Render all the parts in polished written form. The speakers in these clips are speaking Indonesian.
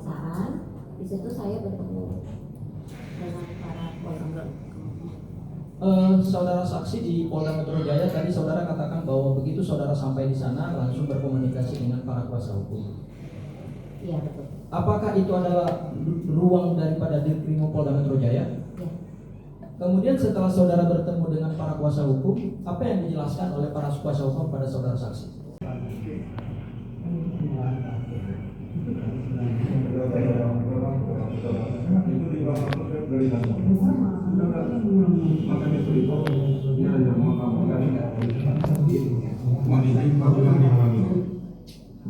pemeriksaan. Di situ saya bertemu dengan para polisi. Saudara saksi di Polda Metro Jaya tadi saudara katakan bahwa begitu saudara sampai di sana langsung berkomunikasi dengan para kuasa hukum. Iya, betul. Apakah itu adalah ruang daripada Dirkrim Polda Metro Jaya? Iya. Kemudian setelah saudara bertemu dengan para kuasa hukum, apa yang dijelaskan oleh para kuasa hukum pada saudara saksi?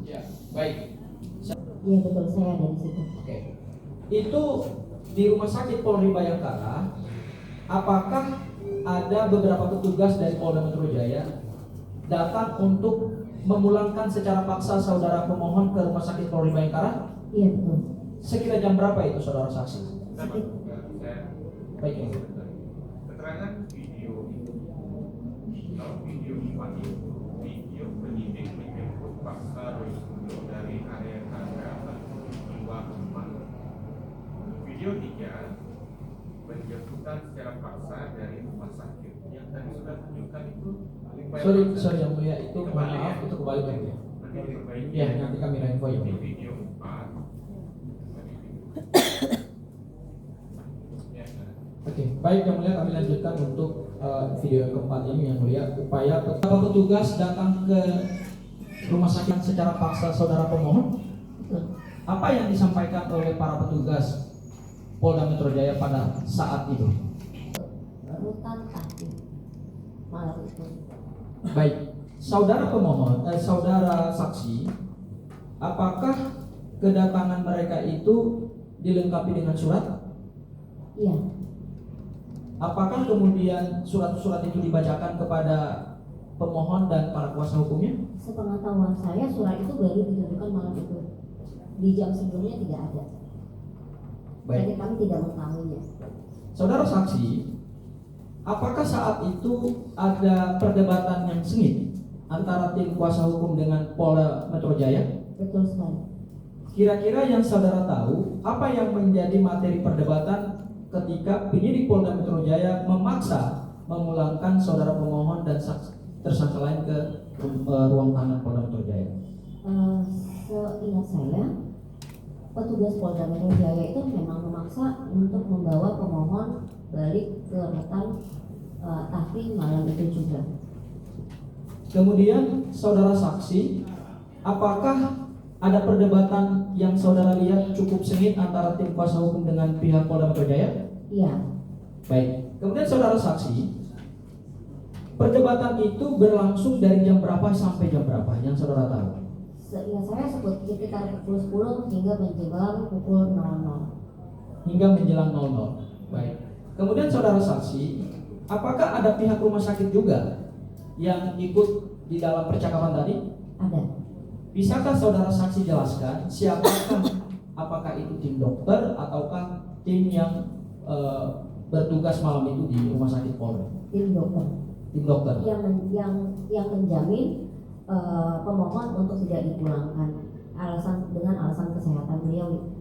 Ya, baik. Iya, betul, saya ada di situ. Oke. Itu di Rumah Sakit Polri Bayangkara, apakah ada beberapa petugas dari Polda Metro Jaya datang untuk memulangkan secara paksa saudara pemohon ke Rumah Sakit Polri Bayangkara? Iya, betul. Sekira jam berapa itu saudara saksi? Baik, ya. Keterangan video itu, kalau video Iwan itu video penyidik menjemput paksa Roystudio dari area Tangga 24. Video 3 penjemputan secara paksa dari rumah sakit yang tadi sudah tunjukkan itu. Sorry yang mulia, itu maaf, itu kembali ya. Nanti diperbaiki. Ya, nanti kami info ya. Di video 4. Oke, baik yang mulia, kami lanjutkan untuk video yang keempat ini yang mulia. Upaya petugas datang ke rumah sakit secara paksa saudara pemohon. Apa yang disampaikan oleh para petugas Polda Metro Jaya pada saat itu? Rutan kaki malam itu. Baik, saudara pemohon, saudara saksi, apakah kedatangan mereka itu dilengkapi dengan surat? Iya. Apakah kemudian surat-surat itu dibacakan kepada pemohon dan para kuasa hukumnya? Sepengetahuan saya surat itu baru ditunjukkan malam itu. Di jam sebelumnya tidak ada. Jadi Baik, kami tidak mengetahuinya. saudara saksi, apakah saat itu ada perdebatan yang sengit antara tim kuasa hukum dengan Polda Metro Jaya? Betul sekali. Kira-kira yang saudara tahu, apa yang menjadi materi perdebatan ketika penyidik Polda Metro Jaya memaksa memulangkan saudara pemohon dan tersangka lain ke ruang tahanan Polda Metro Jaya? Seingat saya, petugas Polda Metro Jaya itu memang memaksa untuk membawa pemohon balik ke rutan tapi malam itu juga. Kemudian saudara saksi, apakah ada perdebatan yang saudara lihat cukup sengit antara tim kuasa hukum dengan pihak Polda Metro Jaya? Iya. Baik. Kemudian saudara saksi, perdebatan itu berlangsung dari jam berapa sampai jam berapa yang saudara tahu? Seingat saya sekitar pukul 10 hingga menjelang pukul 00. Hingga menjelang 00. Baik. Kemudian saudara saksi, apakah ada pihak rumah sakit juga yang ikut di dalam percakapan tadi? Ada. Bisakah saudara saksi jelaskan siapakah, apakah itu tim dokter ataukah tim yang bertugas malam itu di rumah sakit Polri? Tim dokter. Tim dokter. Yang menjamin pemohon untuk tidak dipulangkan dengan alasan kesehatan beliau.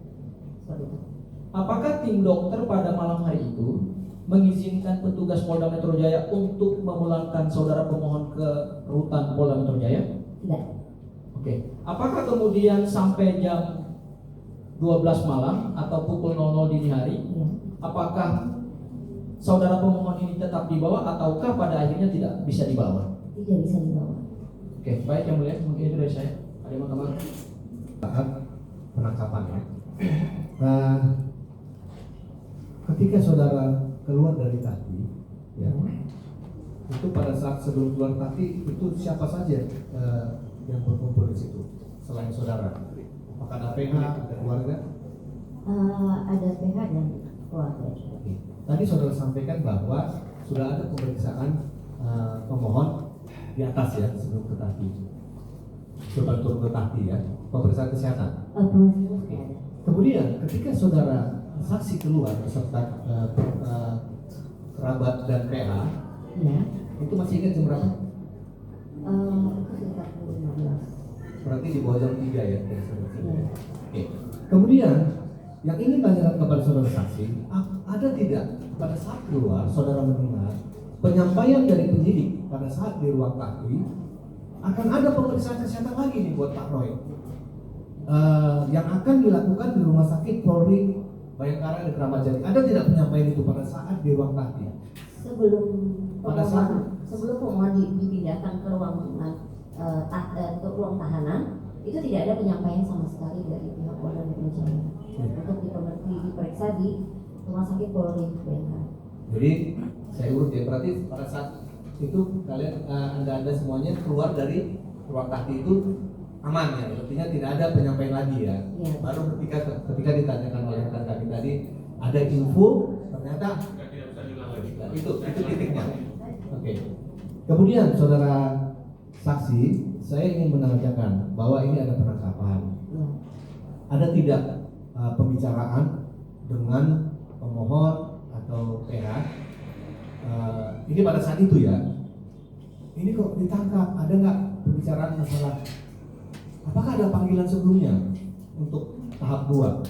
Seperti itu. Apakah tim dokter pada malam hari itu mengizinkan petugas Polda Metro Jaya untuk memulangkan saudara pemohon ke rutan Polda Metro Jaya? Tidak. Oke. Apakah kemudian sampai jam 12 malam atau pukul 00 dini hari, Ya. apakah saudara pemohon ini tetap dibawa ataukah pada akhirnya tidak bisa dibawa? Tidak bisa dibawa. Oke, baik yang mulia, mungkin itu dari saya. Ada yang mau tambah? Saat penangkapan ya. Ketika saudara keluar dari tadi, ya, itu pada saat sebelum keluar tadi itu siapa saja yang berkumpul di situ selain saudara? Apakah ada PH, ada keluarga? Ada PH dan keluarga. Oke. Tadi saudara sampaikan bahwa sudah ada pemeriksaan pemohon di atas ya sebelum ke tadi. Sebelum turun ke tadi ya, pemeriksaan kesehatan. Oke. Kemudian ketika saudara saksi keluar beserta kerabat dan PH, Ya. itu masih ingat jam berapa? Itu sekitar pukul 15. berarti di bawah jam 3 ya. Iya. Oke. Kemudian yang ingin tanyakan kepada saudara saksi, ada tidak pada saat keluar saudara mendengar penyampaian dari penyidik pada saat di ruang tahli akan ada pemeriksaan kesehatan lagi nih buat Pak Roy, yang akan dilakukan di rumah sakit Polri Bayangkara di Kramat Jati. Ada tidak penyampaian itu pada saat di ruang tahli? Sebelum saat- pemohon dipindahkan ke ruang tahanan, itu tidak ada penyampaian sama sekali dari pihak Polda Metro Jaya untuk diperiksa di rumah sakit Polri Bayangkara. Jadi saya urut ya, berarti pada saat itu kalian anda semuanya keluar dari ruang tahli itu aman ya, artinya tidak ada penyampaian lagi ya. Iya. Baru ketika ditanyakan oleh rekan kami tadi ada info ternyata Tidak bisa hilang lagi. itu titiknya. Oke. Kemudian saudara saksi, saya ingin menanyakan bahwa ini ada penangkapan. Ya. Ada tidak pembicaraan dengan pemohon atau PH? Ini pada saat itu ya. Ini kok ditangkap? Ada nggak pembicaraan masalah? Apakah ada panggilan sebelumnya untuk tahap 2?